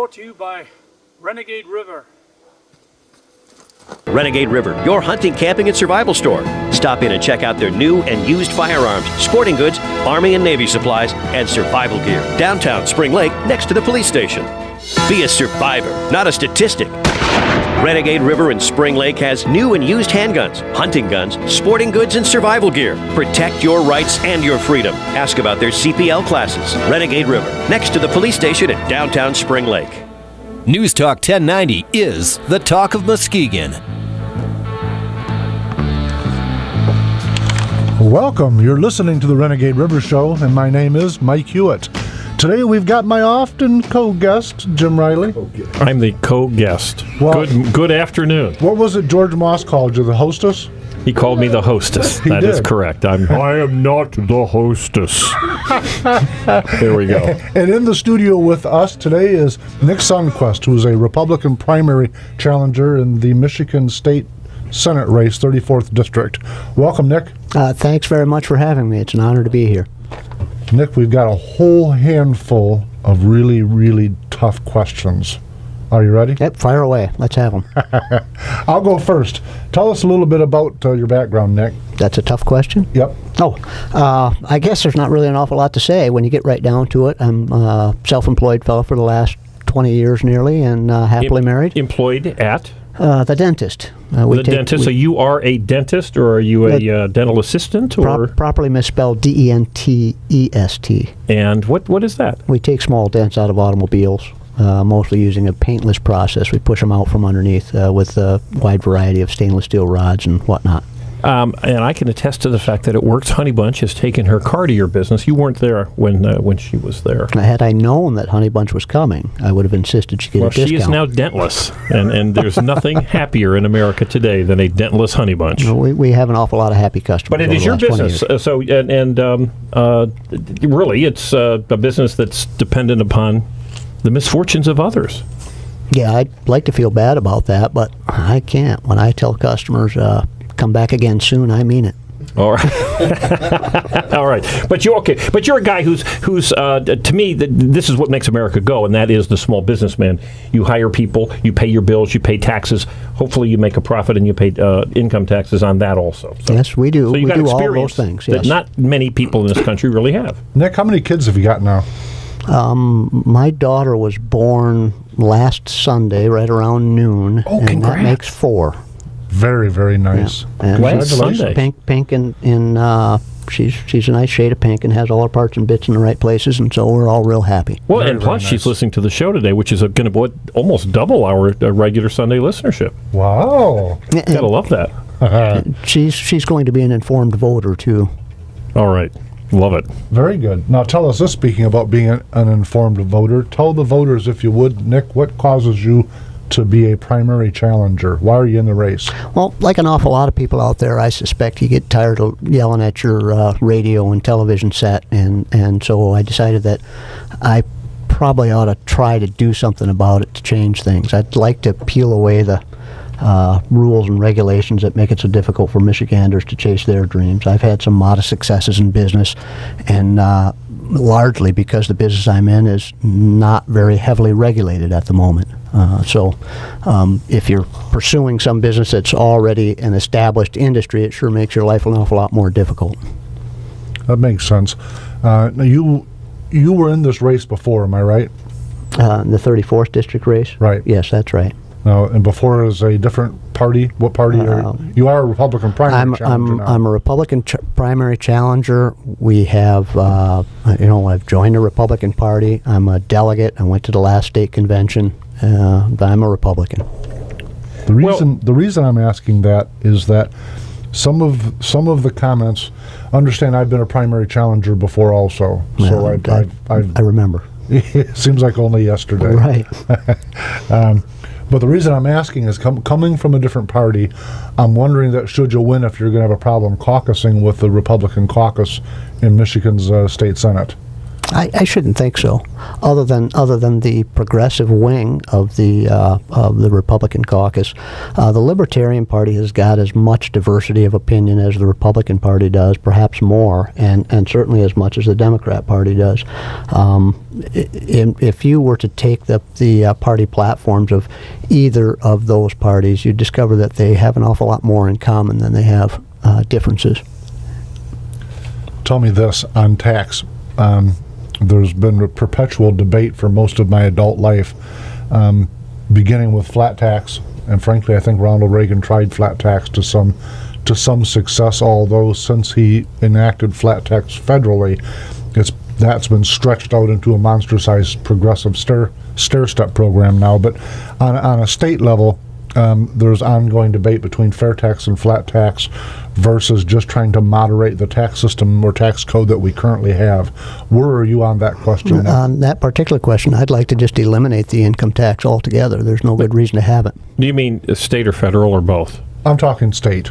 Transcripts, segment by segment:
brought to you by Renegade River. Renegade River, your hunting, camping, and survival store. Stop in and check out their new and used firearms, sporting goods, Army and Navy supplies, and survival gear. Downtown Spring Lake, next to the police station. Be a survivor, not a statistic. Renegade River in Spring Lake has new and used handguns, hunting guns, sporting goods, and survival gear. Protect your rights and your freedom. Ask about their CPL classes. Renegade River, next to the police station in downtown Spring Lake. News Talk 1090 is the talk of Muskegon. Welcome. You're listening to the Renegade River Show, and my name is Mike Hewitt. Today we've got my often co-guest, Jim Riley. I'm the co-guest. Well, good afternoon. What was it George Moss called you, the hostess? He called me the hostess. That is correct. I am not the hostess. There we go. And in the studio with us today is Nick Sundquist, who is a Republican primary challenger in the Michigan State Senate race, 34th District. Welcome, Nick. Thanks very much for having me. It's an honor to be here. Nick, we've got a whole handful of really, really tough questions. Are you ready? Yep, fire away. Let's have them. I'll go first. Tell us a little bit about your background, Nick. That's a tough question? Yep. I guess there's not really an awful lot to say when you get right down to it. I'm a self-employed fellow for the last 20 years nearly and happily married. Employed at? The dentist. So you are a dentist, or are you a dental assistant? Or properly misspelled D-E-N-T-E-S-T. And what is that? We take small dents out of automobiles, mostly using a paintless process. We push them out from underneath with a wide variety of stainless steel rods and whatnot. And I can attest to the fact that It Works Honey Bunch has taken her car to your business. You weren't there when she was there. Had I known that Honey Bunch was coming, I would have insisted she get a discount. She is now dentless, and there's nothing happier in America today than a dentless Honey Bunch. We have an awful lot of happy customers. But it is your business, really, it's a business that's dependent upon the misfortunes of others. Yeah, I'd like to feel bad about that, but I can't. When I tell customers, come back again soon, I mean it. All right. All right. But you're a guy who's to me, this is what makes America go, and that is the small businessman. You hire people, you pay your bills, you pay taxes. Hopefully you make a profit and you pay income taxes on that also. So, yes, we do. So you we got do experience all those things, yes. that not many people in this country really have. Nick, how many kids have you got now? My daughter was born last Sunday, right around noon. Oh, and congrats. that makes 4. Very, very nice. Yeah. Last Sunday. Pink in she's a nice shade of pink and has all her parts and bits in the right places, and so we're all real happy. Well, very, and plus nice. She's listening to the show today, which is going to almost double our regular Sunday listenership. Wow. Gotta love that. She's going to be an informed voter too. All right. Love it. Very good. Now tell us this, speaking about being an informed voter, tell the voters, if you would, Nick, what causes you to be a primary challenger? Why are you in the race? Well, like an awful lot of people out there, I suspect you get tired of yelling at your radio and television set, and so I decided that I probably ought to try to do something about it to change things. I'd like to peel away the rules and regulations that make it so difficult for Michiganders to chase their dreams. I've had some modest successes in business, and largely because the business I'm in is not very heavily regulated at the moment. So if you're pursuing some business that's already an established industry, it sure makes your life an awful lot more difficult. That makes sense. Now you were in this race before, am I right? The 34th district race? Right. Yes, that's right. Now, and before is a different party. What party are you? You are a Republican primary challenger now. I'm a Republican primary challenger. We have, I've joined the Republican Party. I'm a delegate. I went to the last state convention. I'm a Republican. The reason I'm asking that is that some of the comments. Understand, I've been a primary challenger before, also. Well, so I remember. It seems like only yesterday. Right. But the reason I'm asking is coming from a different party, I'm wondering that should you win, if you're going to have a problem caucusing with the Republican caucus in Michigan's state Senate. I shouldn't think so. Other than the progressive wing of the Republican caucus, the Libertarian Party has got as much diversity of opinion as the Republican Party does, perhaps more, and certainly as much as the Democrat Party does. If you were to take the party platforms of either of those parties, you'd discover that they have an awful lot more in common than they have differences. Tell me this on tax. There's been a perpetual debate for most of my adult life, beginning with flat tax, and frankly, I think Ronald Reagan tried flat tax to some success. Although since he enacted flat tax federally, that's been stretched out into a monster-sized progressive stair-step program now. But on a state level, there's ongoing debate between fair tax and flat tax versus just trying to moderate the tax system or tax code that we currently have. Where are you on that question? On that particular question, I'd like to just eliminate the income tax altogether. There's no good reason to have it. Do you mean state or federal or both? I'm talking state.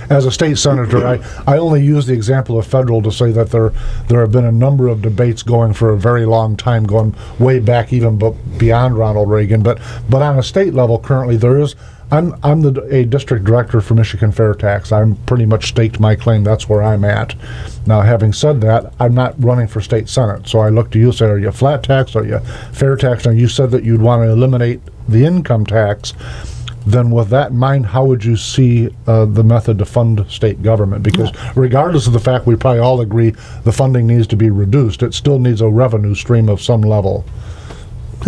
As a state senator, I only use the example of federal to say that there have been a number of debates going for a very long time, going way back even beyond Ronald Reagan. But on a state level, currently there is. I'm a district director for Michigan Fair Tax. I'm pretty much staked my claim. That's where I'm at. Now, having said that, I'm not running for state senate. So I look to you, say, are you flat tax? Are you fair tax? Now, you said that you'd want to eliminate the income tax. Then with that in mind, how would you see the method to fund state government? Because regardless of the fact we probably all agree the funding needs to be reduced, it still needs a revenue stream of some level.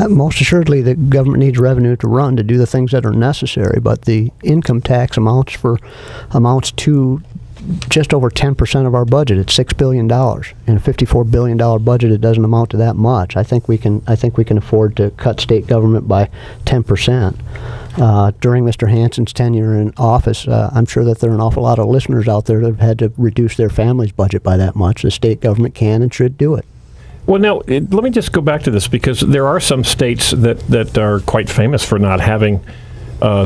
Most assuredly, the government needs revenue to run, to do the things that are necessary, but the income tax amounts to just over 10% of our budget. It's $6 billion. In a $54 billion budget, it doesn't amount to that much. I think we can afford to cut state government by 10%. During Mr. Hansen's tenure in office, I'm sure that there are an awful lot of listeners out there that have had to reduce their family's budget by that much. The state government can and should do it. Well, now, let me just go back to this, because there are some states that are quite famous for not having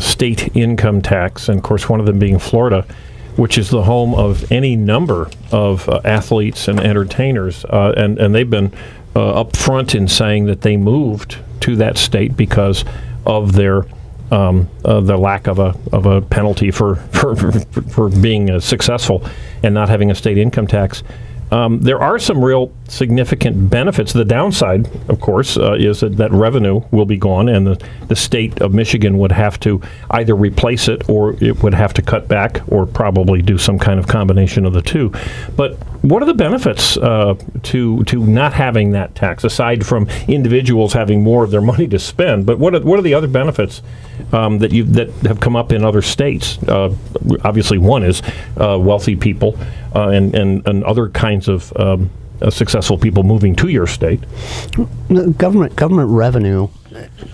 state income tax, and of course one of them being Florida, which is the home of any number of athletes and entertainers, and they've been up front in saying that they moved to that state because of their the lack of a penalty for being successful and not having a state income tax. There are some real significant benefits. The downside, of course, is that revenue will be gone, and the state of Michigan would have to either replace it, or it would have to cut back, or probably do some kind of combination of the two. But what are the benefits to not having that tax, aside from individuals having more of their money to spend? But what are the other benefits that have come up in other states? Obviously, one is wealthy people and other kinds of successful people moving to your state. Government revenue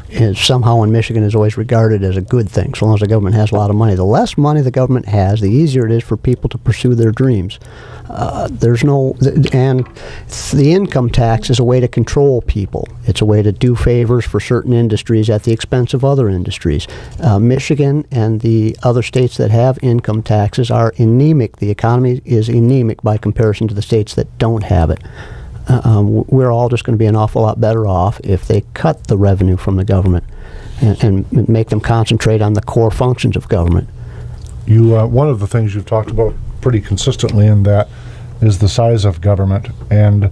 is somehow in Michigan is always regarded as a good thing, so long as the government has a lot of money. The less money the government has, the easier it is for people to pursue their dreams. And the income tax is a way to control people. It's a way to do favors for certain industries at the expense of other industries. Michigan and the other states that have income taxes are anemic. The economy is anemic by comparison to the states that don't have it. We're all just going to be an awful lot better off if they cut the revenue from the government and make them concentrate on the core functions of government. One of the things you've talked about pretty consistently in that is the size of government. And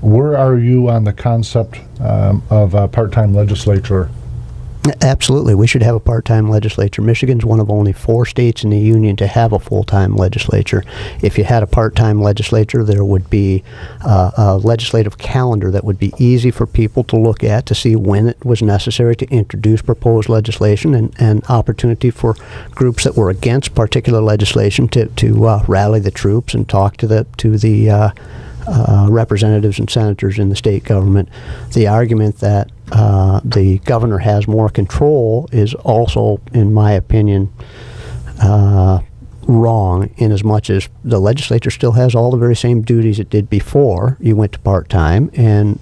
where are you on the concept of a part-time legislature? Absolutely. We should have a part-time legislature. Michigan's one of only 4 states in the union to have a full-time legislature. If you had a part-time legislature, there would be a legislative calendar that would be easy for people to look at to see when it was necessary to introduce proposed legislation, and opportunity for groups that were against particular legislation to rally the troops and talk to the representatives and senators in the state government. The argument that the governor has more control is also, in my opinion, wrong, in as much as the legislature still has all the very same duties it did before you went to part-time, and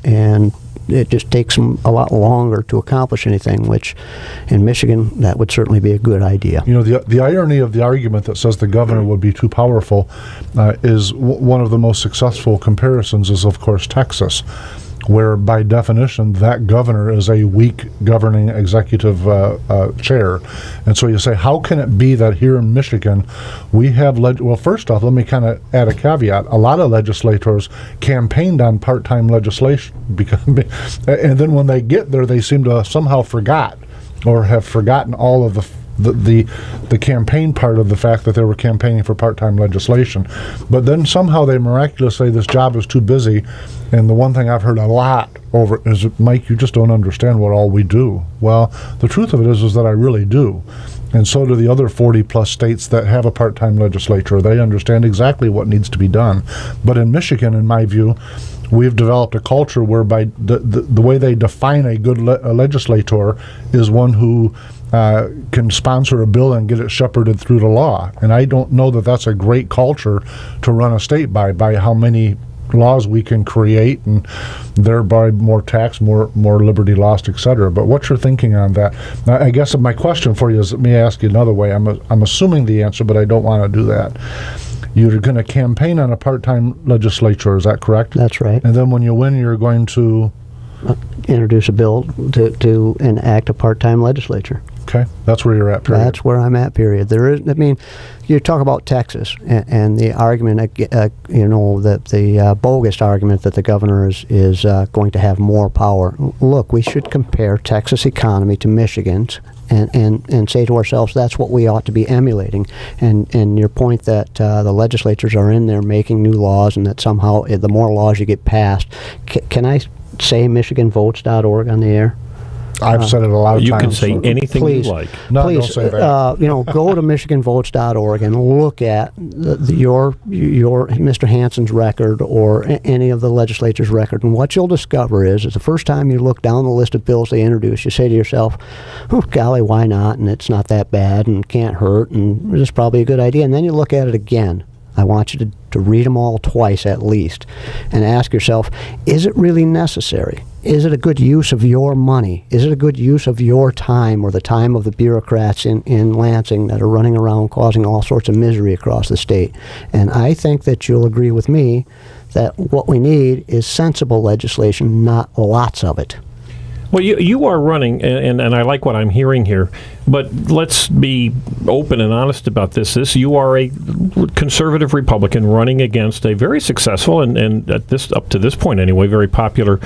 it just takes them a lot longer to accomplish anything, which in Michigan, that would certainly be a good idea. You know, the irony of the argument that says the governor would be too powerful is one of the most successful comparisons is, of course, Texas, where by definition that governor is a weak governing executive chair. And so you say, how can it be that here in Michigan we have, well, first off, let me kind of add a caveat. A lot of legislators campaigned on part-time legislation, and then when they get there, they seem to somehow have forgotten all of the campaign part of the fact that they were campaigning for part-time legislation. But then somehow they miraculously say this job is too busy. And the one thing I've heard a lot over is, Mike, you just don't understand what all we do. Well, the truth of it is that I really do. And so do the other 40-plus states that have a part-time legislature. They understand exactly what needs to be done. But in Michigan, in my view, we've developed a culture whereby the way they define a good legislator is one who can sponsor a bill and get it shepherded through the law. And I don't know that that's a great culture to run a state by how many laws we can create, and thereby more tax, more liberty lost, etc. But what's your thinking on that? Now, I guess my question for you is, let me ask you another way. I'm assuming the answer, but I don't want to do that. You're going to campaign on a part-time legislature, is that correct? That's right. And then when you win, you're going to introduce a bill to enact a part-time legislature. Okay, that's where you're at, period. That's where I'm at, period. There is, I mean, you talk about Texas and the argument, the bogus argument that the governor is going to have more power. Look, we should compare Texas economy to Michigan's and say to ourselves, that's what we ought to be emulating. And your point that the legislatures are in there making new laws, and that somehow the more laws you get passed, can I say michiganvotes.org on the air? I've said it a lot of you times. You can say anything please, you like. No, please, don't say that. Go to michiganvotes.org and look at your Mr. Hansen's record or any of the legislature's record. And what you'll discover is the first time you look down the list of bills they introduce, you say to yourself, oh, golly, why not? And it's not that bad and can't hurt, and it's probably a good idea. And then you look at it again. I want you to read them all twice at least and ask yourself, is it really necessary? Is it a good use of your money? Is it a good use of your time or the time of the bureaucrats in Lansing that are running around causing all sorts of misery across the state? And I think that you'll agree with me that what we need is sensible legislation, not lots of it. Well, you are running, and I like what I'm hearing here, but let's be open and honest about this. You are a conservative Republican running against a very successful and at this, up to this point anyway, very popular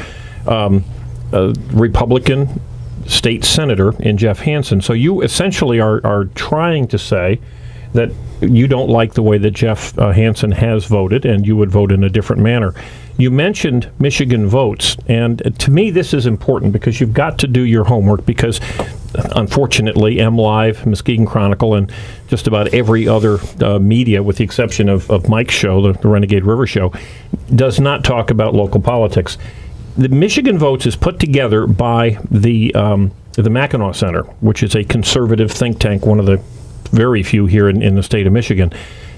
Republican state senator in Jeff Hansen. So you essentially are trying to say that you don't like the way that Jeff Hansen has voted, and you would vote in a different manner. You mentioned Michigan votes, and to me this is important because you've got to do your homework, because unfortunately MLive, Muskegon Chronicle, and just about every other media, with the exception of Mike's show, the Renegade River show, does not talk about local politics. The Michigan votes is put together by the Mackinac Center, which is a conservative think tank, one of the very few here in the state of Michigan.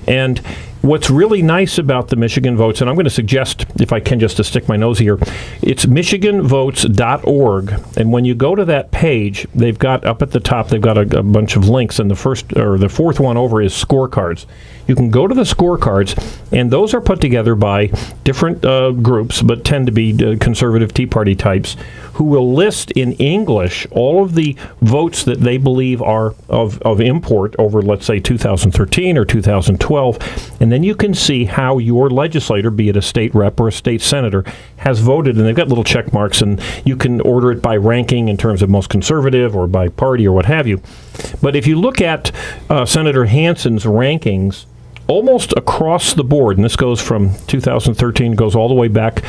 And what's really nice about the Michigan votes, and I'm going to suggest, if I can, just to stick my nose here, it's michiganvotes.org. And when you go to that page, they've got up at the top, they've got a bunch of links, and the fourth one over is scorecards. You can go to the scorecards, and those are put together by different groups, but tend to be conservative Tea Party types, who will list in English all of the votes that they believe are of import over, let's say, 2013 or 2012. And then you can see how your legislator, be it a state rep or a state senator, has voted. And they've got little check marks, and you can order it by ranking in terms of most conservative or by party or what have you. But if you look at Senator Hansen's rankings, almost across the board, and this goes from 2013, goes all the way back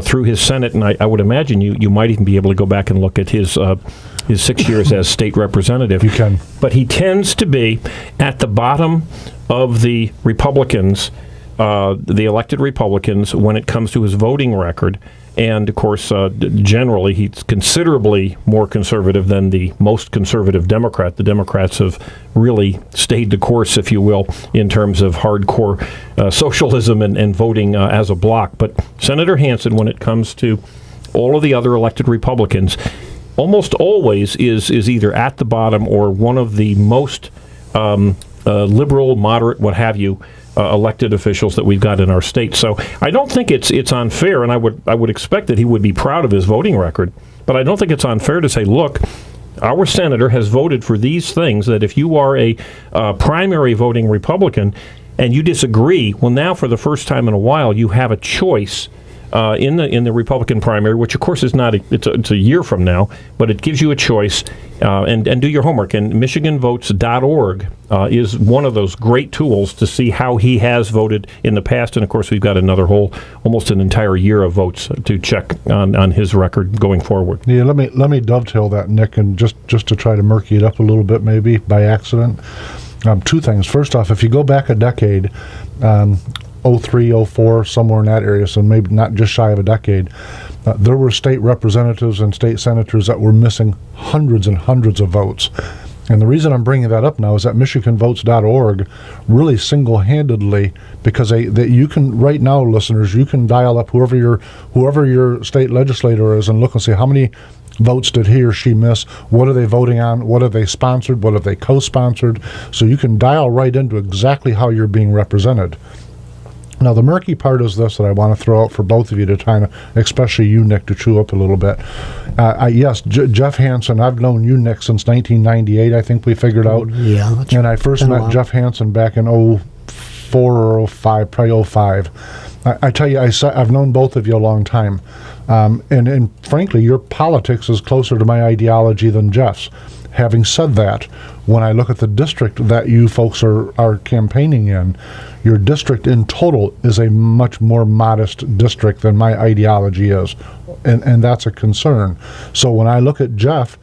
through his Senate, and I would imagine you might even be able to go back and look at his 6 years as state representative. You can. But he tends to be at the bottom of the Republicans, the elected Republicans, when it comes to his voting record. And, of course, generally, he's considerably more conservative than the most conservative Democrat. The Democrats have really stayed the course, if you will, in terms of hardcore socialism and voting as a bloc. But Senator Hansen, when it comes to all of the other elected Republicans, almost always is either at the bottom or one of the most liberal, moderate, what have you, elected officials that we've got in our state. So I don't think it's unfair, and I would expect that he would be proud of his voting record. But I don't think it's unfair to say, look, our senator has voted for these things, that if you are a primary voting Republican and you disagree, well, now for the first time in a while, you have a choice in the Republican primary, which of course is not it's a year from now, but it gives you a choice, and do your homework. And MichiganVotes.org is one of those great tools to see how he has voted in the past. And of course, we've got another almost an entire year of votes to check on his record going forward. Yeah, let me dovetail that, Nick, and just to try to murky it up a little bit, maybe by accident. Two things. First off, if you go back a decade, 03, 04, somewhere in that area, so maybe not just shy of a decade, there were state representatives and state senators that were missing hundreds and hundreds of votes. And the reason I'm bringing that up now is that MichiganVotes.org really single-handedly, because they you can, right now, listeners, you can dial up whoever your state legislator is and look and see how many votes did he or she miss, what are they voting on, what have they sponsored, what have they co-sponsored, so you can dial right into exactly how you're being represented. Now, the murky part is this that I want to throw out for both of you to kind of, especially you, Nick, to chew up a little bit. Yes, Jeff Hansen, I've known you, Nick, since 1998, I think we figured out. Yeah. And I first met Jeff Hansen back in 04 or 05, probably 05. I tell you, I've known both of you a long time. And frankly, your politics is closer to my ideology than Jeff's. Having said that, when I look at the district that you folks are campaigning in, your district in total is a much more modest district than my ideology is, and that's a concern. So when I look at Jeff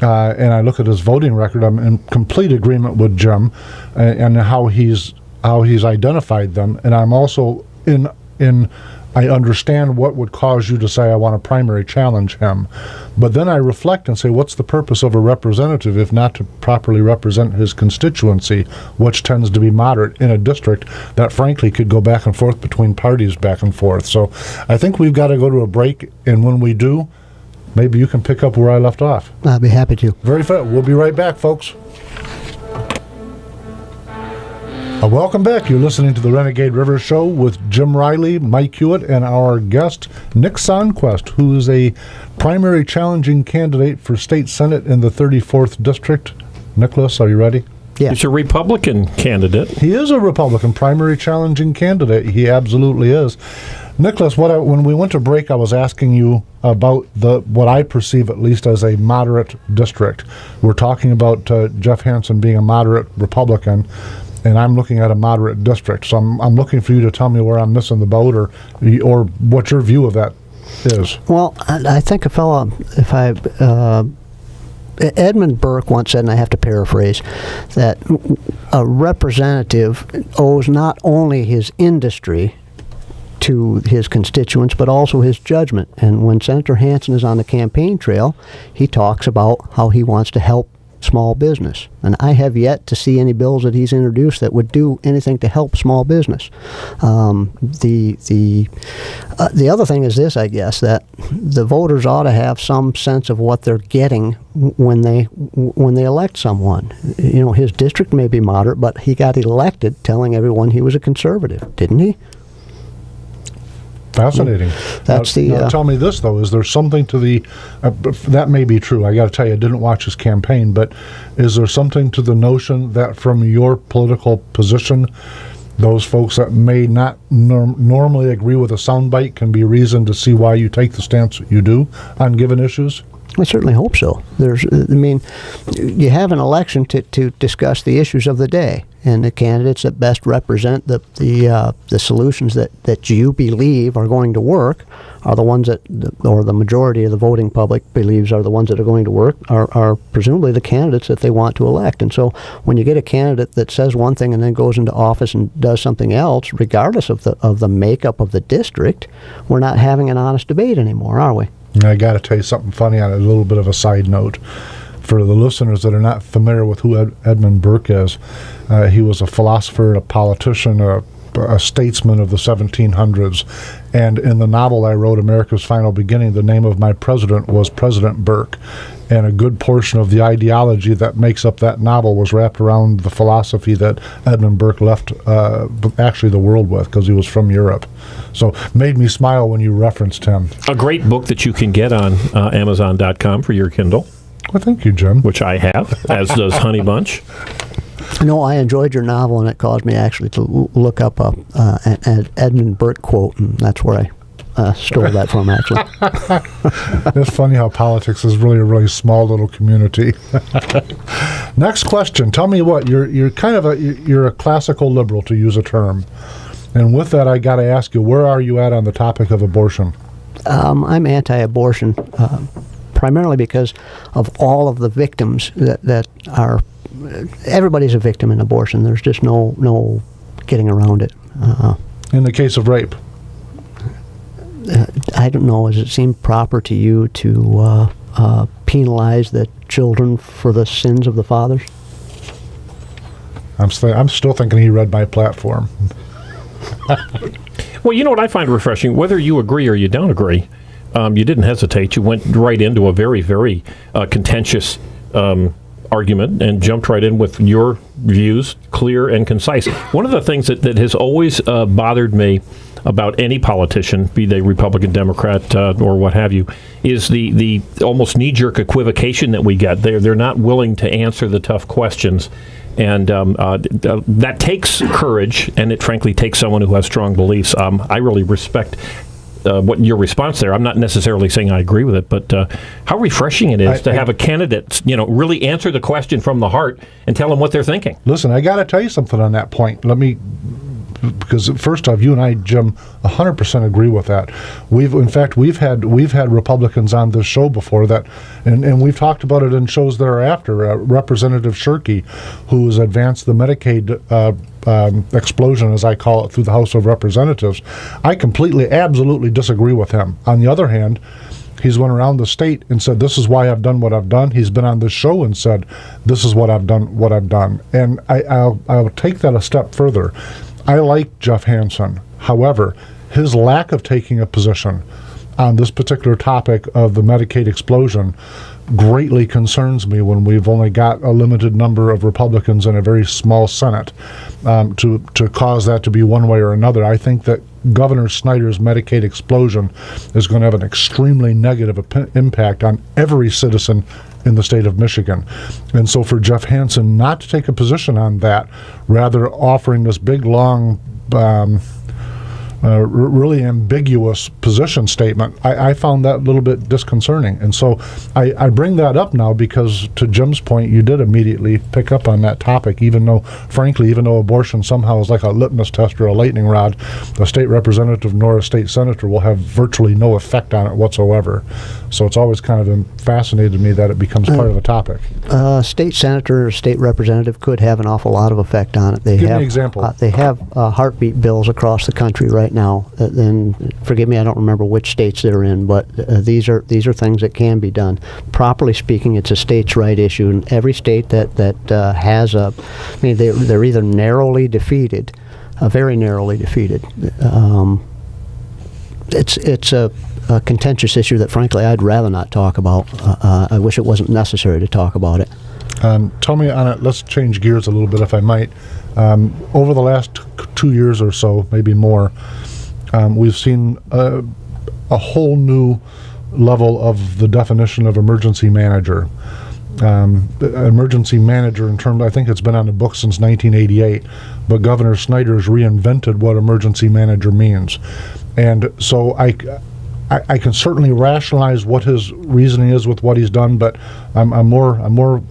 and I look at his voting record, I'm in complete agreement with Jim and how he's identified them, and I'm also I understand what would cause you to say I want to primary challenge him. But then I reflect and say, what's the purpose of a representative if not to properly represent his constituency, which tends to be moderate in a district that frankly could go back and forth between parties back and forth. So I think we've got to go to a break, and when we do, maybe you can pick up where I left off. I'll be happy to. Very fair. We'll be right back, folks. Welcome back. You're listening to the Renegade River Show with Jim Riley, Mike Hewitt, and our guest, Nick Sonquest, who is a primary challenging candidate for state senate in the 34th District. Nicholas, are you ready? Yeah. He's a Republican candidate. He is a Republican primary challenging candidate. He absolutely is. Nicholas, when we went to break, I was asking you about what I perceive at least as a moderate district. We're talking about Jeff Hansen being a moderate Republican, and I'm looking at a moderate district. So I'm looking for you to tell me where I'm missing the boat, or what your view of that is. Well, I think Edmund Burke once said, and I have to paraphrase, that a representative owes not only his industry to his constituents, but also his judgment. And when Senator Hansen is on the campaign trail, he talks about how he wants to help small business. And I have yet to see any bills that he's introduced that would do anything to help small business. The other thing is this, I guess, that the voters ought to have some sense of what they're getting when they elect someone. You know, his district may be moderate, but he got elected telling everyone he was a conservative, didn't he? Fascinating. That's now, tell me this, though. Is there something to the... that may be true. I got to tell you, I didn't watch his campaign, but is there something to the notion that from your political position, those folks that may not normally agree with a soundbite can be reason to see why you take the stance you do on given issues? I certainly hope so. You have an election to discuss the issues of the day, and the candidates that best represent the solutions that you believe are going to work are the ones or the majority of the voting public believes are the ones that are going to work, are presumably the candidates that they want to elect. And so when you get a candidate that says one thing and then goes into office and does something else, regardless of the makeup of the district, we're not having an honest debate anymore, are we? I got to tell you something funny on a little bit of a side note. For the listeners that are not familiar with who Edmund Burke is, he was a philosopher, a politician, a a statesman of the 1700s. And in the novel I wrote, America's Final Beginning, the name of my president was President Burke. And a good portion of the ideology that makes up that novel was wrapped around the philosophy that Edmund Burke left actually the world with, because he was from Europe. So made me smile when you referenced him. A great book that you can get on Amazon.com for your Kindle. Well, thank you, Jim. Which I have, as does Honey Bunch. No, I enjoyed your novel, and it caused me actually to look up an Edmund Burke quote, and that's where I stole that from, actually. It's funny how politics is really a really small little community. Next question. Tell me what you're kind of you're a classical liberal, to use a term, and with that I got to ask you, where are you at on the topic of abortion? I'm anti-abortion, primarily because of all of the victims that are. Everybody's a victim in abortion. There's just no getting around it. In the case of rape. I don't know. Does it seem proper to you to penalize the children for the sins of the fathers? I'm still thinking he read my platform. Well, you know what I find refreshing? Whether you agree or you don't agree, you didn't hesitate. You went right into a very, very contentious argument and jumped right in with your views, clear and concise. One of the things that has always bothered me about any politician, be they Republican, Democrat, or what have you, is the almost knee-jerk equivocation that we get. They're not willing to answer the tough questions. And that takes courage, and it frankly takes someone who has strong beliefs. I really respect what your response there. I'm not necessarily saying I agree with it, but how refreshing it is to have a candidate, really answer the question from the heart and tell them what they're thinking. Listen, I got to tell you something on that point. Because first off, you and I, Jim, 100% agree with that. We've had Republicans on this show before that, and we've talked about it in shows thereafter. Representative Shirkey, who has advanced the Medicaid explosion, as I call it, through the House of Representatives. I completely, absolutely disagree with him. On the other hand, he's went around the state and said, this is why I've done what I've done. He's been on this show and said, this is what I've done. And I'll take that a step further. I like Jeff Hansen. However, his lack of taking a position on this particular topic of the Medicaid explosion greatly concerns me when we've only got a limited number of Republicans in a very small Senate to cause that to be one way or another. I think that Governor Snyder's Medicaid explosion is going to have an extremely negative impact on every citizen in the state of Michigan. And so for Jeff Hansen not to take a position on that, rather offering this big, long, really ambiguous position statement, I found that a little bit disconcerting. And so I bring that up now because, to Jim's point, you did immediately pick up on that topic, even though abortion somehow is like a litmus test or a lightning rod, a state representative nor a state senator will have virtually no effect on it whatsoever. So it's always kind of fascinated me that it becomes part of the topic. State senator or state representative could have an awful lot of effect on it. Give me an example. They have heartbeat bills across the country right now. And forgive me, I don't remember which states they're in, but these are things that can be done. Properly speaking, it's a states' right issue, and every state that has they're either narrowly defeated, very narrowly defeated. It's a contentious issue that, frankly, I'd rather not talk about. I wish it wasn't necessary to talk about it. Tell me on it. Let's change gears a little bit, if I might. Over the last 2 years or so, maybe more, we've seen a whole new level of the definition of emergency manager. Emergency manager, in terms, I think it's been on the books since 1988, but Governor Snyder's reinvented what emergency manager means. And so I can certainly rationalize what his reasoning is with what he's done, but I'm more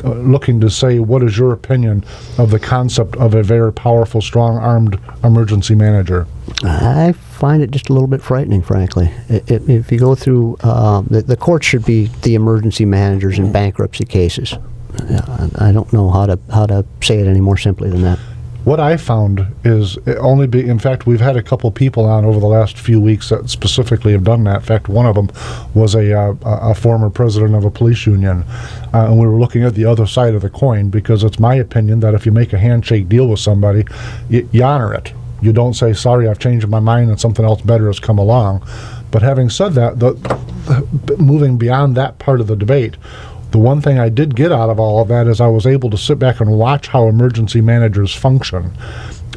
looking to say, what is your opinion of the concept of a very powerful, strong-armed emergency manager? I find it just a little bit frightening, frankly. If you go through, the court should be the emergency managers in bankruptcy cases. I don't know how to say it any more simply than that. What I found is in fact, we've had a couple people on over the last few weeks that specifically have done that. In fact, one of them was a former president of a police union, and we were looking at the other side of the coin, because it's my opinion that if you make a handshake deal with somebody, you honor it. You don't say, sorry, I've changed my mind and something else better has come along. But having said that, moving beyond that part of the debate, the one thing I did get out of all of that is I was able to sit back and watch how emergency managers function.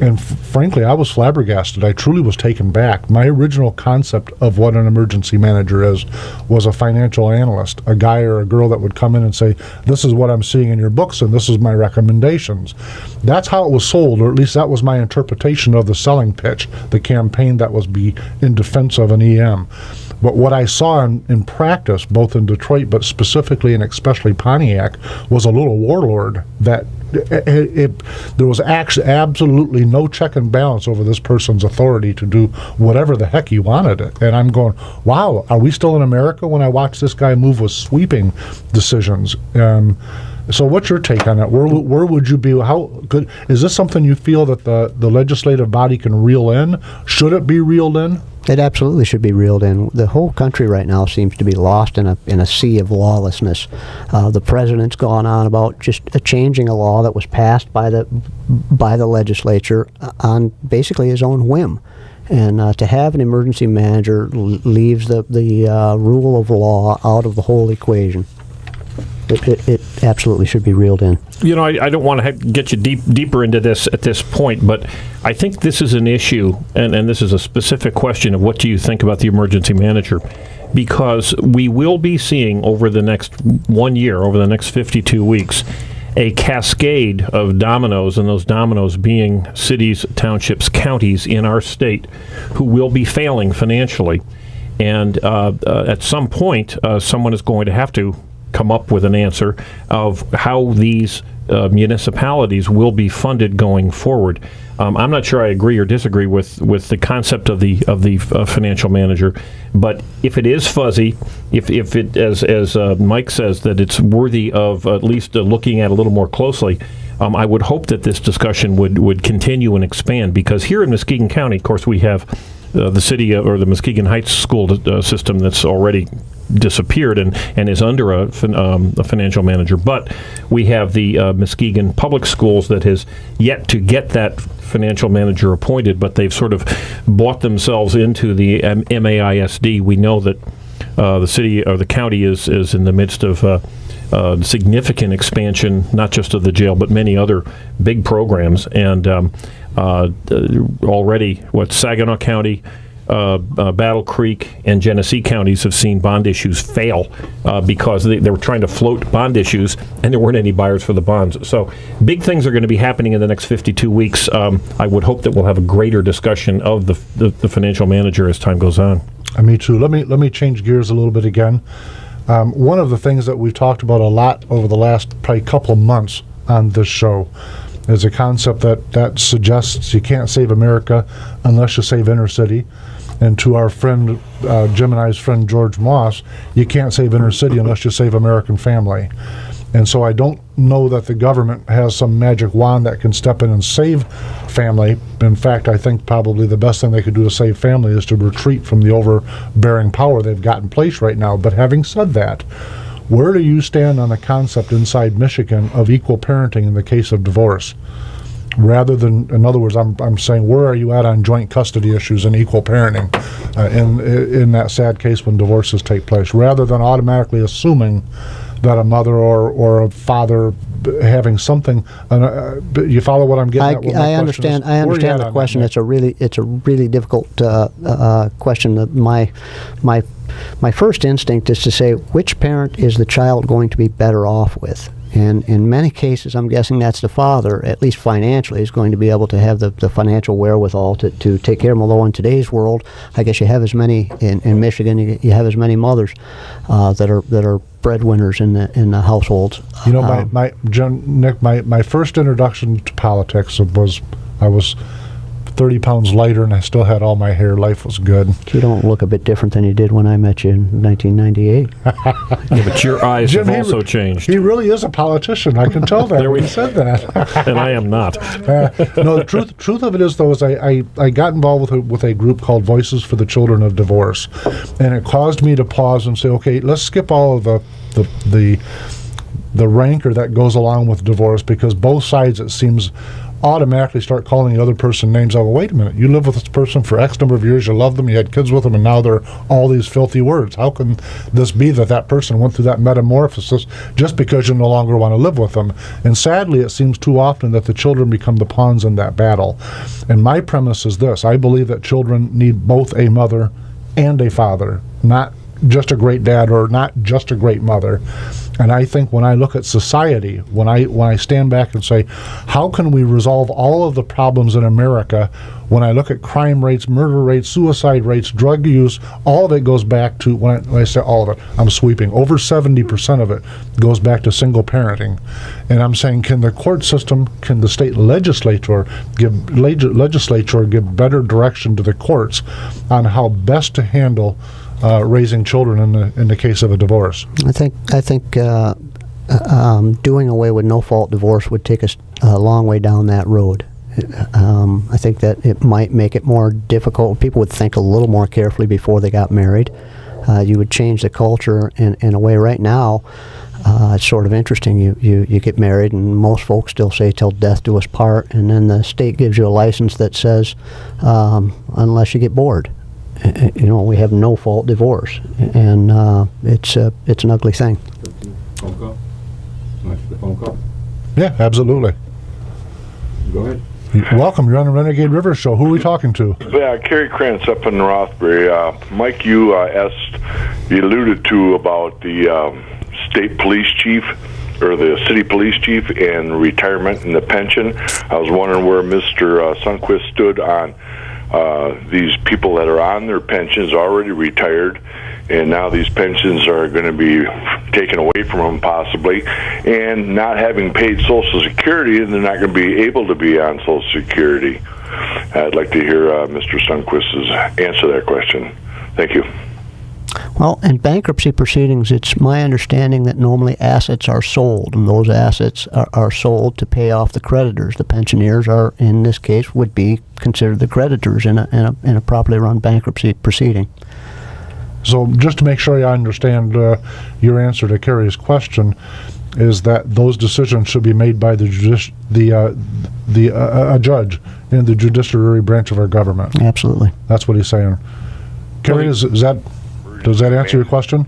And frankly, I was flabbergasted. I truly was taken back. My original concept of what an emergency manager is was a financial analyst, a guy or a girl that would come in and say, this is what I'm seeing in your books and this is my recommendations. That's how it was sold, or at least that was my interpretation of the selling pitch, the campaign that was in defense of an EM. But what I saw in practice, both in Detroit, but specifically and especially Pontiac, was a little warlord that there was actually absolutely no check and balance over this person's authority to do whatever the heck he wanted it. And I'm going, wow, are we still in America when I watch this guy move with sweeping decisions? So what's your take on that? Where would you be? How good is this something you feel that the legislative body can reel in? Should it be reeled in? It absolutely should be reeled in. The whole country right now seems to be lost in a sea of lawlessness. The president's gone on about just changing a law that was passed by the legislature on basically his own whim. And to have an emergency manager leaves the rule of law out of the whole equation. It absolutely should be reeled in. You know, I don't want to get you deeper into this at this point, but I think this is an issue, and this is a specific question of what do you think about the emergency manager, because we will be seeing over the next 1 year, over the next 52 weeks, a cascade of dominoes, and those dominoes being cities, townships, counties in our state who will be failing financially. And at some point, someone is going to have to come up with an answer of how these municipalities will be funded going forward. I'm not sure I agree or disagree with the concept of the financial manager, but if it is fuzzy, if it as Mike says that it's worthy of at least looking at a little more closely, I would hope that this discussion would continue and expand, because here in Muskegon County, of course, we have the city or the Muskegon Heights school system that's already disappeared and is under a financial manager. But we have the Muskegon Public Schools that has yet to get that financial manager appointed, but they've sort of bought themselves into the MAISD. We know that the city or the county is in the midst of significant expansion, not just of the jail, but many other big programs. And already, Saginaw County, Battle Creek, and Genesee counties have seen bond issues fail because they were trying to float bond issues, and there weren't any buyers for the bonds. So big things are going to be happening in the next 52 weeks. I would hope that we'll have a greater discussion of the financial manager as time goes on. Me too. Let me change gears a little bit again. One of the things that we've talked about a lot over the last probably couple of months on this show is a concept that suggests you can't save America unless you save inner city. And to our friend, Jim and I's friend George Moss, you can't save inner city unless you save American family. And so I don't know that the government has some magic wand that can step in and save family. In fact, I think probably the best thing they could do to save family is to retreat from the overbearing power they've got in place right now. But having said that, where do you stand on the concept inside Michigan of equal parenting in the case of divorce? Rather than, in other words, I'm saying, where are you at on joint custody issues and equal parenting in that sad case when divorces take place? Rather than automatically assuming that a mother or a father having something, you follow what I'm getting at? I understand. I understand the question. It's a really difficult question. That my first instinct is to say, which parent is the child going to be better off with? And in many cases, I'm guessing that's the father, at least financially, is going to be able to have the financial wherewithal to take care of them. Although in today's world, I guess you have as many, in Michigan, you have as many mothers that are breadwinners in the households. You know, my first introduction to politics was I was 30 pounds lighter and I still had all my hair. Life was good. You don't look a bit different than you did when I met you in 1998. Yeah, but your eyes have also changed. He really is a politician. I can tell that. He said that. And I am not. No, the truth of it is, though, is I got involved with a group called Voices for the Children of Divorce. And it caused me to pause and say, okay, let's skip all of the rancor that goes along with divorce, because both sides, it seems, automatically start calling the other person names. Oh, wait a minute, you live with this person for X number of years, you love them, you had kids with them, and now they're all these filthy words. How can this be that person went through that metamorphosis just because you no longer want to live with them? And sadly, it seems too often that the children become the pawns in that battle. And my premise is this: I believe that children need both a mother and a father, not just a great dad or not just a great mother. And I think when I look at society, when I stand back and say, how can we resolve all of the problems in America? When I look at crime rates, murder rates, suicide rates, drug use, all of it goes back to, when I say all of it, I'm sweeping, over 70% of it goes back to single parenting. And I'm saying, can the court system, can the state legislature give better direction to the courts on how best to handle raising children in the case of a divorce? I think doing away with no-fault divorce would take us a long way down that road. I think that it might make it more difficult. People would think a little more carefully before they got married. You would change the culture in a way. Right now, it's sort of interesting. You get married, and most folks still say "till death do us part," and then the state gives you a license that says, unless you get bored. We have no-fault divorce, and it's an ugly thing. Phone call? The phone call? Yeah, absolutely. Go ahead. Welcome. You're on the Renegade River Show. Who are we talking to? Yeah, Kerry Krantz up in Rothbury. Mike, you alluded to about the state police chief or the city police chief and retirement and the pension. I was wondering where Mr. Sundquist stood on these people that are on their pensions, already retired, and now these pensions are going to be taken away from them possibly, and not having paid Social Security, and they're not going to be able to be on Social Security. I'd like to hear Mr. Sundquist's answer that question. Thank you. Well, in bankruptcy proceedings, it's my understanding that normally assets are sold, and those assets are sold to pay off the creditors. The pensioners are, in this case, would be considered the creditors in a properly run bankruptcy proceeding. So, just to make sure I understand your answer to Kerry's question, is that those decisions should be made by a judge in the judiciary branch of our government. Absolutely. That's what he's saying. Kerry, does that answer your question?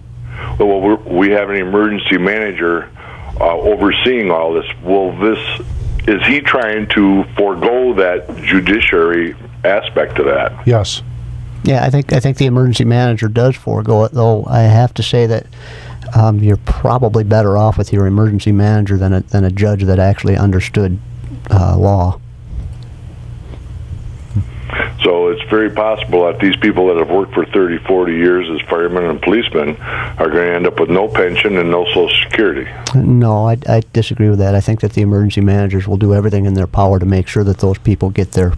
Well, we have an emergency manager overseeing all this. Is he trying to forego that judiciary aspect of that? Yes. Yeah, I think the emergency manager does forego it, though I have to say that you're probably better off with your emergency manager than a judge that actually understood law. So it's very possible that these people that have worked for 30, 40 years as firemen and policemen are going to end up with no pension and no Social Security. No, I disagree with that. I think that the emergency managers will do everything in their power to make sure that those people get their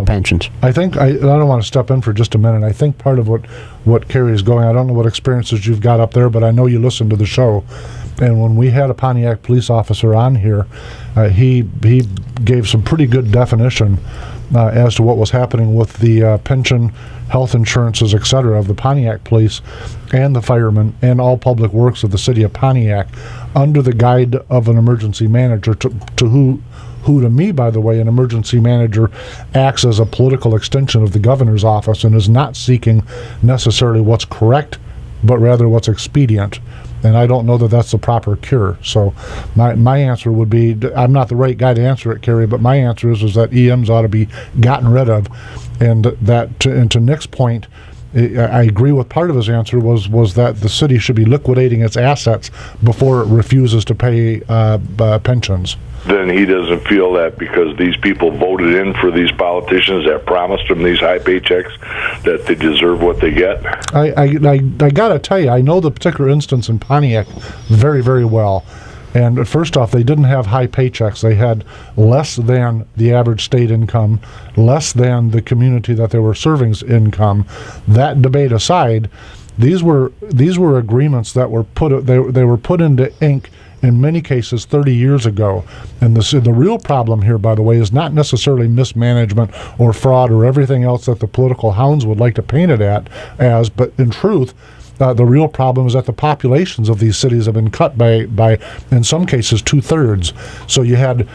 pensions. I think, I don't want to step in for just a minute. I think part of what Kerry is going, I don't know what experiences you've got up there, but I know you listen to the show. And when we had a Pontiac police officer on here, he gave some pretty good definition as to what was happening with the pension, health insurances, etc. of the Pontiac police and the firemen and all public works of the city of Pontiac under the guide of an emergency manager who to me, by the way, an emergency manager acts as a political extension of the governor's office and is not seeking necessarily what's correct, but rather what's expedient. And I don't know that that's the proper cure. So my answer would be, I'm not the right guy to answer it, Kerry, but my answer is that EMs ought to be gotten rid of. And that, to Nick's point, I agree with part of his answer was that the city should be liquidating its assets before it refuses to pay pensions. Then he doesn't feel that because these people voted in for these politicians that promised them these high paychecks, that they deserve what they get? I got to tell you, I know the particular instance in Pontiac very, very well. And first off, they didn't have high paychecks. They had less than the average state income, less than the community that they were serving's income. That debate aside, these were agreements that were they were put into ink in many cases 30 years ago. And the real problem here, by the way, is not necessarily mismanagement or fraud or everything else that the political hounds would like to paint it as, but in truth, The real problem is that the populations of these cities have been cut by in some cases 2/3. So you have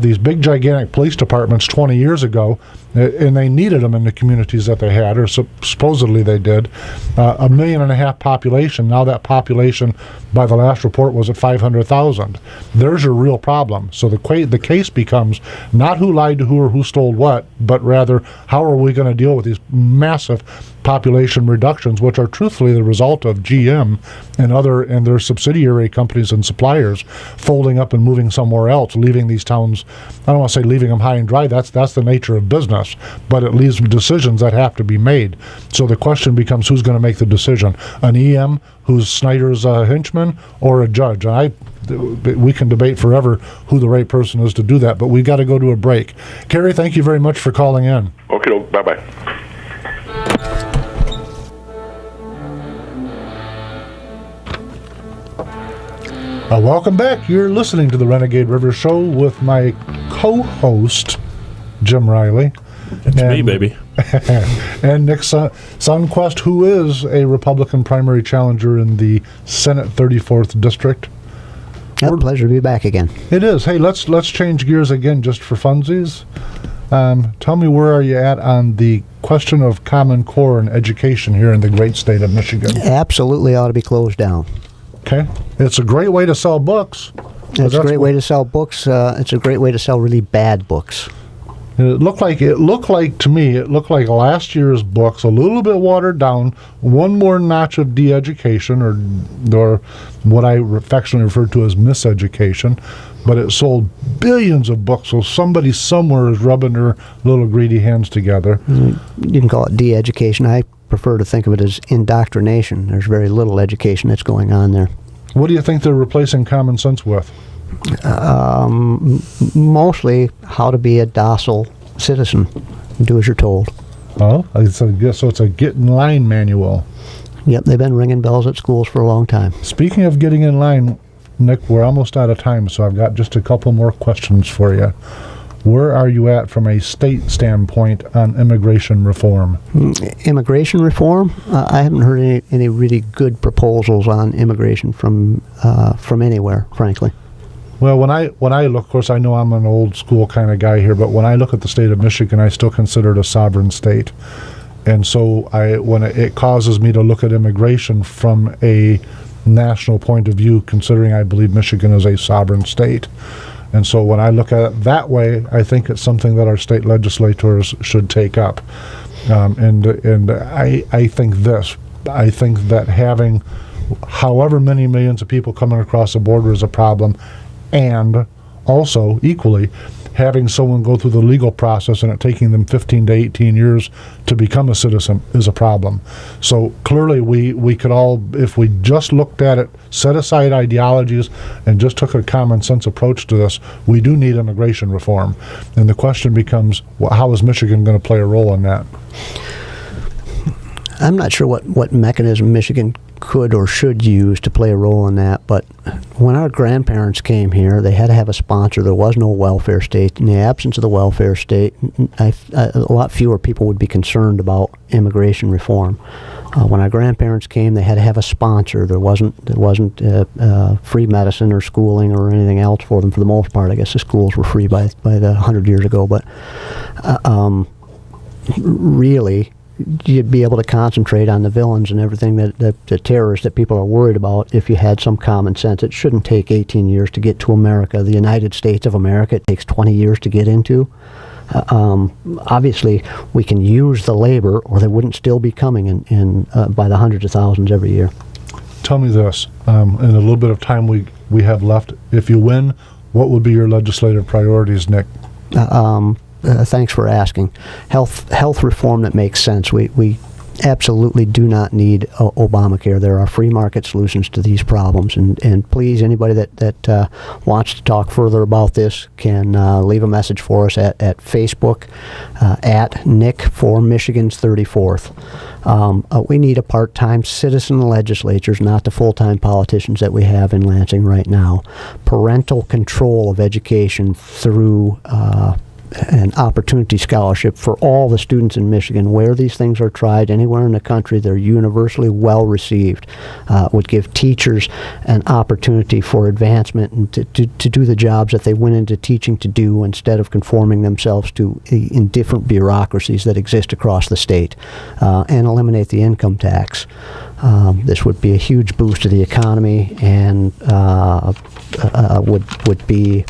these big gigantic police departments 20 years ago, and they needed them in the communities that they had, or supposedly they did. 1.5 million population. Now that population, by the last report, was at 500,000. There's your real problem. So the case becomes not who lied to who or who stole what, but rather how are we going to deal with these massive population reductions, which are truthfully the result of GM and their subsidiary companies and suppliers folding up and moving somewhere else, leaving these towns. I don't want to say leaving them high and dry. That's the nature of business, but it leaves decisions that have to be made. So the question becomes, who's going to make the decision? An EM who's Snyder's henchman, or a judge? And we can debate forever who the right person is to do that, but we've got to go to a break. Kerry, thank you very much for calling in. Okay, bye-bye. Welcome back. You're listening to the Renegade River Show with my co-host, Jim Riley. It's me, baby. And Nick Sundquist, who is a Republican primary challenger in the Senate 34th District. A pleasure to be back again. It is. Hey, let's change gears again just for funsies. Tell me, where are you at on the question of Common Core and education here in the great state of Michigan? Absolutely ought to be closed down. Okay. It's a great way to sell books. It's a great way to sell books. It's a great way to sell really bad books. It looked like to me last year's books, a little bit watered down, one more notch of de-education, or what I affectionately refer to as miseducation, but it sold billions of books, so somebody somewhere is rubbing their little greedy hands together. You can call it de-education. I prefer to think of it as indoctrination. There's very little education that's going on there. What do you think they're replacing common sense with? Mostly how to be a docile citizen. Do as you're told. Oh, so it's a get in line manual. Yep, they've been ringing bells at schools for a long time. Speaking of getting in line, Nick, we're almost out of time, so I've got just a couple more questions for you. Where are you at from a state standpoint on immigration reform? Immigration reform? I haven't heard any really good proposals on immigration from anywhere, frankly. Well, when I look, of course, I know I'm an old school kind of guy here, but when I look at the state of Michigan, I still consider it a sovereign state. And so it causes me to look at immigration from a national point of view, considering I believe Michigan is a sovereign state. And so when I look at it that way, I think it's something that our state legislators should take up. And I think this. I think that having however many millions of people coming across the border is a problem, and also equally having someone go through the legal process and it taking them 15 to 18 years to become a citizen is a problem. So clearly we could all, if we just looked at it, set aside ideologies and just took a common sense approach to this, we do need immigration reform. And the question becomes, how is Michigan going to play a role in that? I'm not sure what mechanism Michigan could or should use to play a role in that, but when our grandparents came here, they had to have a sponsor. There was no welfare state. In the absence of the welfare state, a lot fewer people would be concerned about immigration reform. When our grandparents came, they had to have a sponsor. There wasn't free medicine or schooling or anything else for them. For the most part, I guess the schools were free by the 100 years ago, but really, you'd be able to concentrate on the villains and everything the terrorists that people are worried about if you had some common sense. It shouldn't take 18 years to get to America. The United States of America, it takes 20 years to get into. Obviously, we can use the labor, or they wouldn't still be coming in by the hundreds of thousands every year. Tell me this, in a little bit of time we have left, if you win, what would be your legislative priorities, Nick? Thanks for asking. Health reform that makes sense. We absolutely do not need Obamacare. There are free market solutions to these problems. And please, anybody that wants to talk further about this can leave a message for us at Facebook at Nick for Michigan's 34th. We need a part-time citizen legislatures, not the full-time politicians that we have in Lansing right now. Parental control of education through an opportunity scholarship for all the students in Michigan. Where these things are tried anywhere in the country, they're universally well received. Would give teachers an opportunity for advancement and to do the jobs that they went into teaching to do, instead of conforming themselves to in different bureaucracies that exist across the state, and eliminate the income tax. This would be a huge boost to the economy, and would be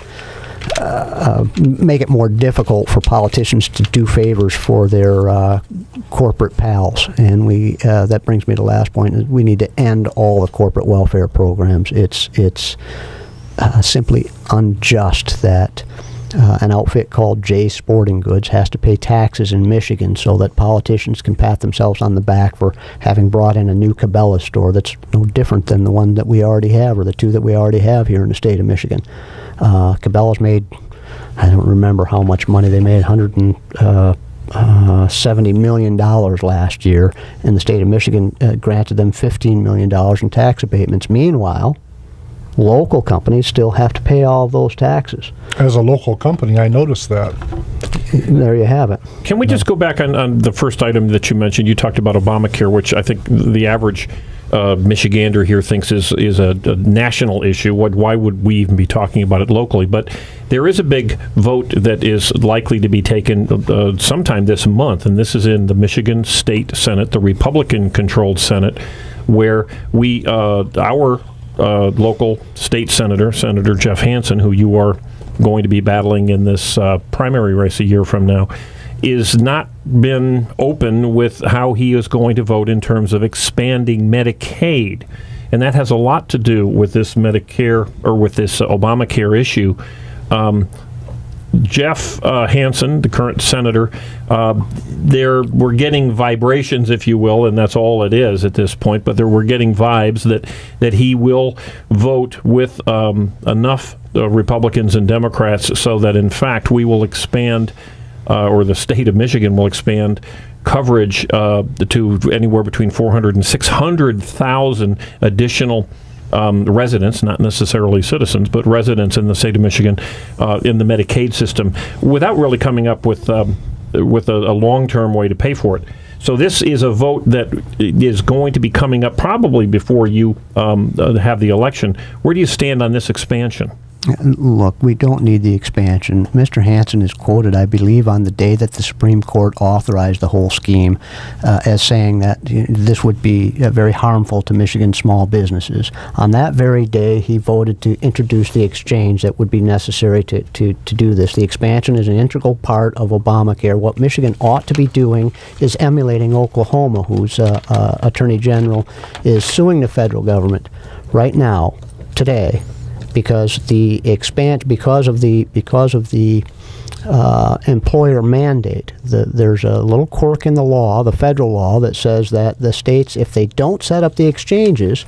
make it more difficult for politicians to do favors for their corporate pals. And that brings me to the last point. We need to end all the corporate welfare programs. It's simply unjust that an outfit called Jay's Sporting Goods has to pay taxes in Michigan so that politicians can pat themselves on the back for having brought in a new Cabela's store that's no different than the one that we already have, or the two that we already have here in the state of Michigan. Cabela's made, I don't remember how much money they made, $170 million last year, and the state of Michigan granted them $15 million in tax abatements. Meanwhile, local companies still have to pay all of those taxes. As a local company, I noticed that. There you have it. Can we just go back on the first item that you mentioned? You talked about Obamacare, which I think the average Michigander here thinks is a national issue. Why would we even be talking about it locally? But there is a big vote that is likely to be taken sometime this month, and this is in the Michigan State Senate, the Republican-controlled Senate, where our local state senator, Senator Jeff Hansen, who you are going to be battling in this primary race a year from now, is not been open with how he is going to vote in terms of expanding Medicaid. And that has a lot to do with this Medicare, or with this Obamacare issue. Jeff Hansen, the current senator, we're getting vibrations, if you will, and that's all it is at this point, but we're getting vibes that he will vote with enough Republicans and Democrats so that, in fact, we will expand, or the state of Michigan will expand coverage to anywhere between 400 and 600,000 additional residents, not necessarily citizens, but residents in the state of Michigan in the Medicaid system, without really coming up with a long-term way to pay for it. So this is a vote that is going to be coming up probably before you have the election. Where do you stand on this expansion? Look, we don't need the expansion. Mr. Hansen is quoted, I believe, on the day that the Supreme Court authorized the whole scheme as saying that this would be very harmful to Michigan small businesses. On that very day, he voted to introduce the exchange that would be necessary to do this. The expansion is an integral part of Obamacare. What Michigan ought to be doing is emulating Oklahoma, whose Attorney General is suing the federal government right now, today, because of the employer mandate. There's a little quirk in the law, the federal law, that says that the states, if they don't set up the exchanges,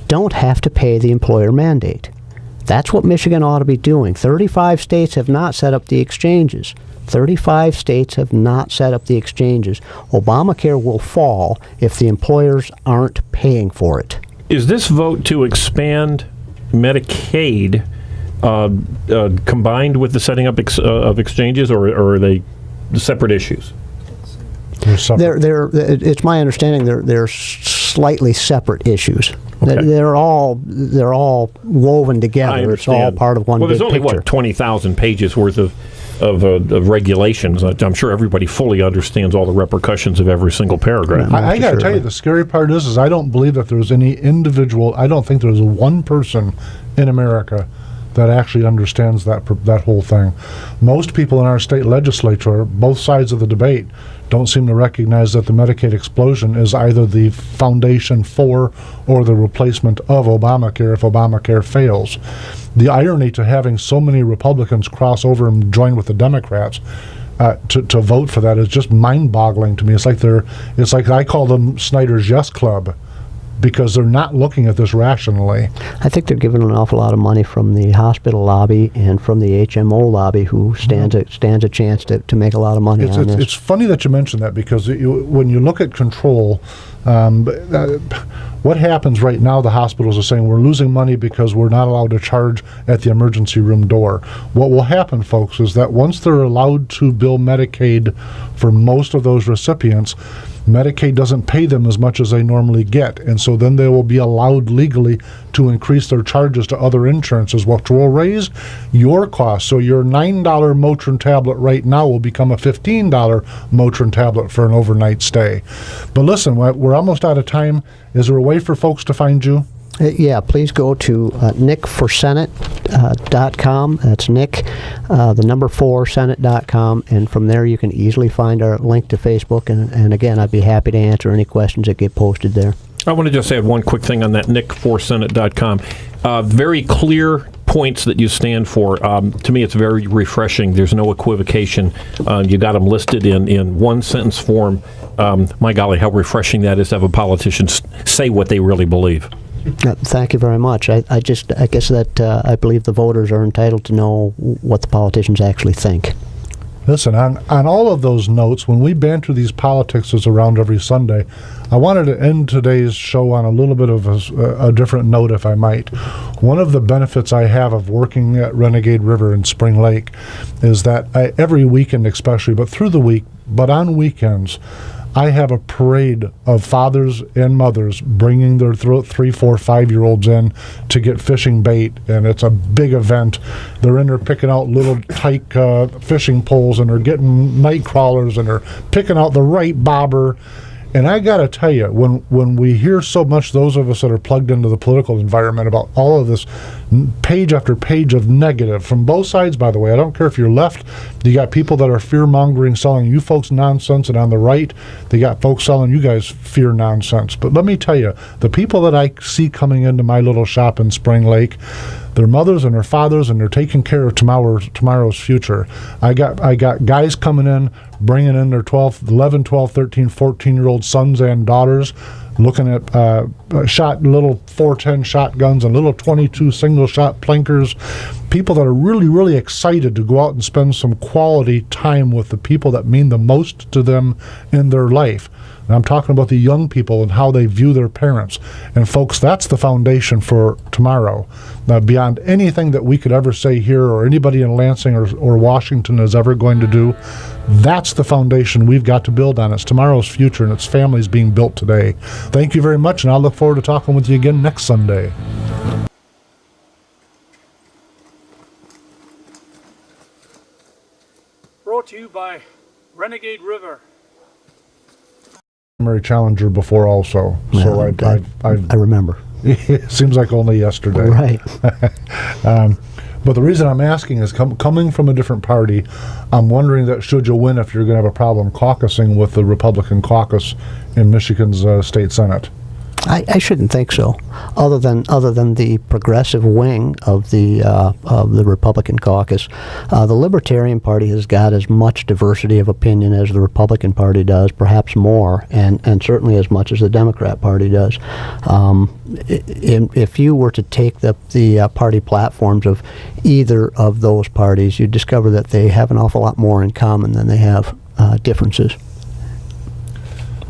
don't have to pay the employer mandate. That's what Michigan ought to be doing. 35 states have not set up the exchanges. 35 states have not set up the exchanges. Obamacare will fall if the employers aren't paying for it. Is this vote to expand Medicaid combined with the setting up of exchanges, or are they separate issues? It's my understanding they're slightly separate issues. Okay. They're all woven together. It's all part of one big picture. Well, there's only 20,000 pages worth of regulations. I'm sure everybody fully understands all the repercussions of every single paragraph. I got to tell you, the scary part is I don't believe that there's any individual. I don't think there's one person in America that actually understands that whole thing. Most people in our state legislature, both sides of the debate, don't seem to recognize that the Medicaid explosion is either the foundation for or the replacement of Obamacare if Obamacare fails. The irony to having so many Republicans cross over and join with the Democrats to vote for that is just mind-boggling to me. It's like I call them Snyder's Yes Club. because they're not looking at this rationally. I think they're given an awful lot of money from the hospital lobby and from the HMO lobby, who stands a chance to make a lot of money on this. It's funny that you mention that, because when you look at control, what happens right now, the hospitals are saying we're losing money because we're not allowed to charge at the emergency room door. What will happen, folks, is that once they're allowed to bill Medicaid for most of those recipients, Medicaid doesn't pay them as much as they normally get, and so then they will be allowed legally to increase their charges to other insurances, which will raise your cost. So your $9 Motrin tablet right now will become a $15 Motrin tablet for an overnight stay. But listen, we're almost out of time. Is there a way for folks to find you? Yeah, please go to nickforsenate.com. That's Nick, the number 4, Senate.com, and from there you can easily find our link to Facebook. And again, I'd be happy to answer any questions that get posted there. I want to just add one quick thing on that nick4senate.com. Very clear points that you stand for. To me, it's very refreshing. There's no equivocation. You got them listed in one sentence form. My golly, how refreshing that is to have a politician say what they really believe. Thank you very much. I guess that I believe the voters are entitled to know what the politicians actually think. Listen, on all of those notes, when we banter these politics around every Sunday, I wanted to end today's show on a little bit of a different note, if I might. One of the benefits I have of working at Renegade River in Spring Lake is that every weekend especially, but through the week, but on weekends, I have a parade of fathers and mothers bringing their 3, 4, 5-year-olds in to get fishing bait, and it's a big event. They're in there picking out little tyke fishing poles, and they're getting night crawlers, and they're picking out the right bobber. And I got to tell you, when we hear so much, those of us that are plugged into the political environment, about all of this page after page of negative from both sides, by the way. I don't care if you're left. You got people that are fear-mongering, selling you folks nonsense, and on the right, they got folks selling you guys fear nonsense. But let me tell you, the people that I see coming into my little shop in Spring Lake, their mothers and their fathers, and they're taking care of tomorrow's future. I got guys coming in, bringing in their 11, 12, 13, 14-year-old sons and daughters, looking at little 410 shotguns and little 22 single-shot plinkers. People that are really, really excited to go out and spend some quality time with the people that mean the most to them in their life. And I'm talking about the young people and how they view their parents. And folks, that's the foundation for tomorrow. Beyond anything that we could ever say here, or anybody in Lansing or Washington is ever going to do, that's the foundation we've got to build on. It's tomorrow's future, and it's families being built today. Thank you very much, and I'll look forward to talking with you again next Sunday. Brought to you by Renegade River. Primary challenger before also. So I remember. It seems like only yesterday. Right. But the reason I'm asking is coming from a different party, I'm wondering that should you win, if you're going to have a problem caucusing with the Republican caucus in Michigan's state Senate. I shouldn't think so. Other than the progressive wing of the Republican caucus, the Libertarian Party has got as much diversity of opinion as the Republican Party does, perhaps more, and certainly as much as the Democrat Party does. If you were to take the party platforms of either of those parties, you'd discover that they have an awful lot more in common than they have differences.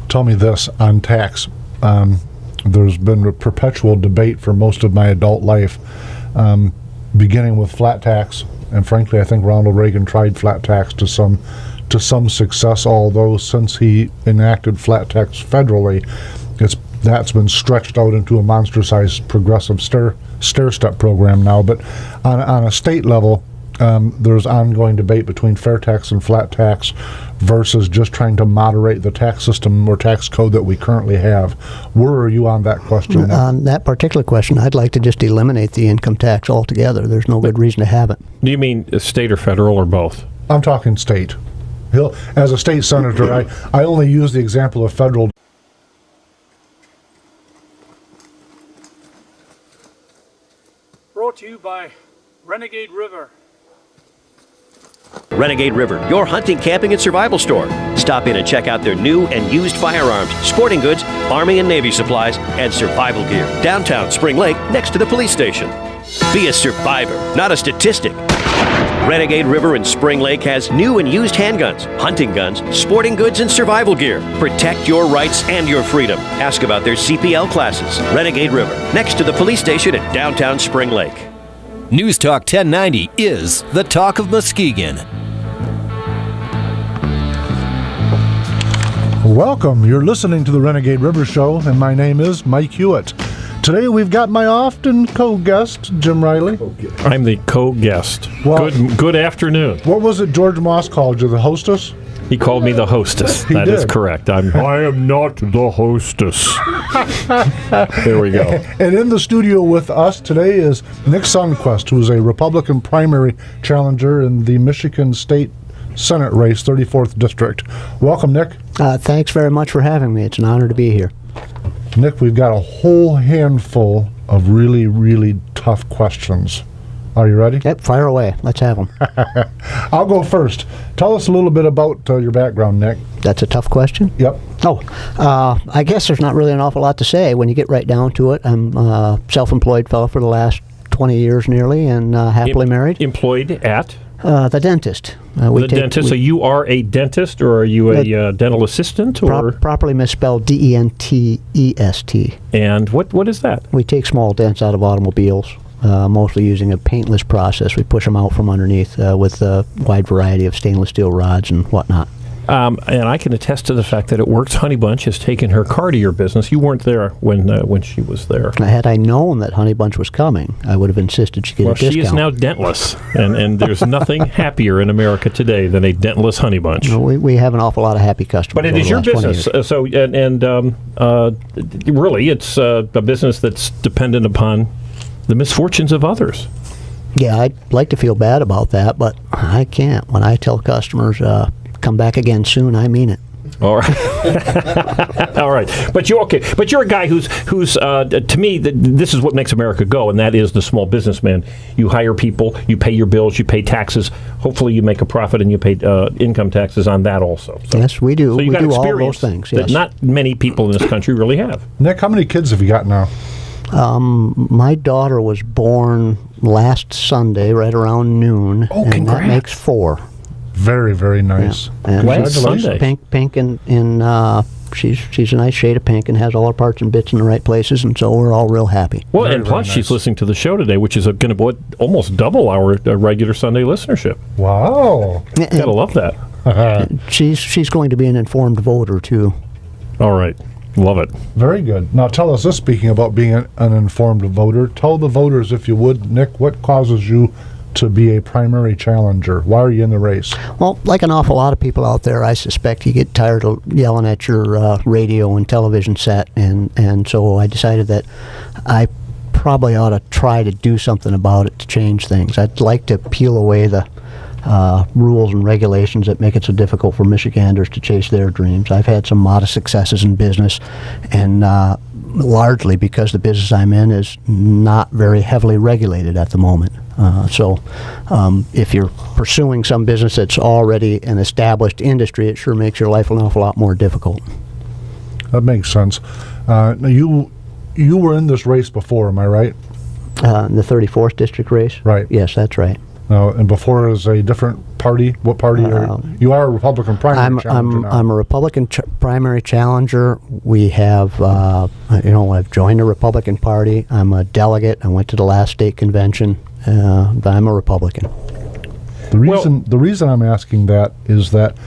Tell me this on tax. There's been a perpetual debate for most of my adult life, beginning with flat tax, and frankly, I think Ronald Reagan tried flat tax to some success. Although since he enacted flat tax federally, that's been stretched out into a monster-sized progressive stair-step program now. But on a state level, there's ongoing debate between fair tax and flat tax versus just trying to moderate the tax system or tax code that we currently have. Where are you on that question? On that particular question, I'd like to just eliminate the income tax altogether. There's no good reason to have it. Do you mean state or federal or both? I'm talking state. As a state senator, I only use the example of federal. Brought to you by Renegade River. Renegade River, your hunting, camping, and survival store. Stop in and check out their new and used firearms, sporting goods, Army and Navy supplies, and survival gear. Downtown Spring Lake, next to the police station. Be a survivor, not a statistic. Renegade River in Spring Lake has new and used handguns, hunting guns, sporting goods, and survival gear. Protect your rights and your freedom. Ask about their CPL classes. Renegade River, next to the police station at downtown Spring Lake. News Talk 1090 is the talk of Muskegon. Welcome. You're listening to the Renegade River Show, and my name is Mike Hewitt. Today we've got my often co-guest, Jim Riley. I'm the co-guest. Well, good afternoon. What was it George Moss called you, the hostess? He called me the hostess. He That is did. correct. I am not the hostess. There we go. And in the studio with us today is Nick Sundquist, who is a Republican primary challenger in the Michigan State Senate race, 34th District. Welcome, Nick. Thanks very much for having me. It's an honor to be here. Nick, we've got a whole handful of really, really tough questions. Are you ready? Yep, fire away. Let's have them. I'll go first. Tell us a little bit about your background, Nick. That's a tough question? Yep. I guess there's not really an awful lot to say when you get right down to it. I'm a self-employed fellow for the last 20 years nearly and happily married. Employed at? The dentist. So you are a dentist, or are you a dental assistant? Or properly misspelled D-E-N-T-E-S-T. And what is that? We take small dents out of automobiles, mostly using a paintless process. We push them out from underneath with a wide variety of stainless steel rods and whatnot. And I can attest to the fact that it works. Honey Bunch has taken her car to your business. You weren't there when she was there. Had I known that Honey Bunch was coming, I would have insisted she get a discount. She is now dentless, and there's nothing happier in America today than a dentless Honey Bunch. We have an awful lot of happy customers. But it is your business, really, it's a business that's dependent upon the misfortunes of others. Yeah, I'd like to feel bad about that, but I can't. When I tell customers, come back again soon, I mean it. All right. All right. But you're a guy who's to me, this is what makes America go, and that is the small businessman. You hire people, you pay your bills, you pay taxes. Hopefully you make a profit and you pay income taxes on that also. So, yes, we do. So you we got do all experience those things, that yes. not many people in this country really have. Nick, how many kids have you got now? My daughter was born last Sunday, right around noon. Oh, and congrats. that makes 4. Very, very nice. Yeah. And Last Sunday. Pink, and she's a nice shade of pink and has all her parts and bits in the right places, and so we're all real happy. Well, Very, and plus very she's nice. listening to the show today, which is going to almost double our regular Sunday listenership. Wow. Gotta love that. She's going to be an informed voter too. All right. Love it. Very good. Now tell us this, speaking about being an informed voter, tell the voters, if you would, Nick, what causes you to be a primary challenger? Why are you in the race? Well, like an awful lot of people out there, I suspect you get tired of yelling at your radio and television set, and so I decided that I probably ought to try to do something about it to change things. I'd like to peel away the rules and regulations that make it so difficult for Michiganders to chase their dreams. I've had some modest successes in business, and largely because the business I'm in is not very heavily regulated at the moment. So if you're pursuing some business that's already an established industry, it sure makes your life an awful lot more difficult. That makes sense. Now you were in this race before, am I right? The 34th district race? Right. Yes, that's right. And before is a different party. What party are you? You are a Republican primary challenger now. I'm a Republican primary challenger. We have, I've joined the Republican Party. I'm a delegate. I went to the last state convention. But I'm a Republican. The reason I'm asking that is that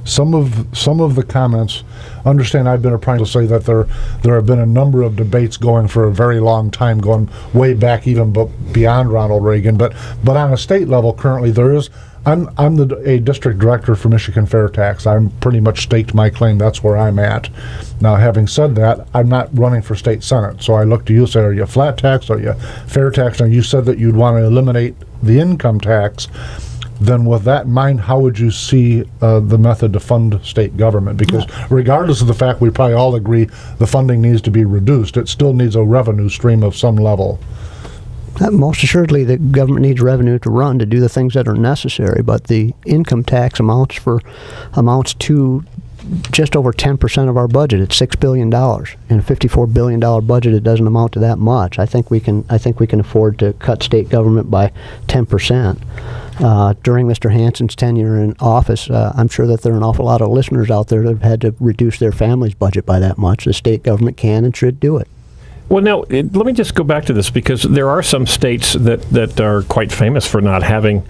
some of the comments, understand I've been trying to say that there have been a number of debates going for a very long time, going way back even beyond Ronald Reagan, but on a state level currently there is. I'm a district director for Michigan Fair Tax. I'm pretty much staked my claim. That's where I'm at. Now, having said that, I'm not running for state senate. So I look to you and say, are you flat tax? Are you fair tax? Now, you said that you'd want to eliminate the income tax. Then with that in mind, how would you see the method to fund state government? Because regardless of the fact we probably all agree the funding needs to be reduced, it still needs a revenue stream of some level. Most assuredly, the government needs revenue to run to do the things that are necessary, but the income tax amounts to just over 10% of our budget. It's $6 billion. In a $54 billion budget, it doesn't amount to that much. I think we can afford to cut state government by 10%. During Mr. Hansen's tenure in office, I'm sure that there are an awful lot of listeners out there that have had to reduce their family's budget by that much. The state government can and should do it. Well, now, let me just go back to this, because there are some states that are quite famous for not having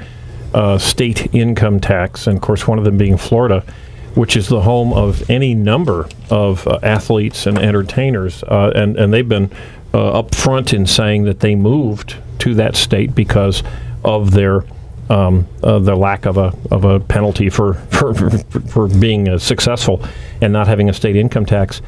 state income tax, and of course one of them being Florida, which is the home of any number of athletes and entertainers, and they've been upfront in saying that they moved to that state because of their lack of a penalty for being successful and not having a state income tax.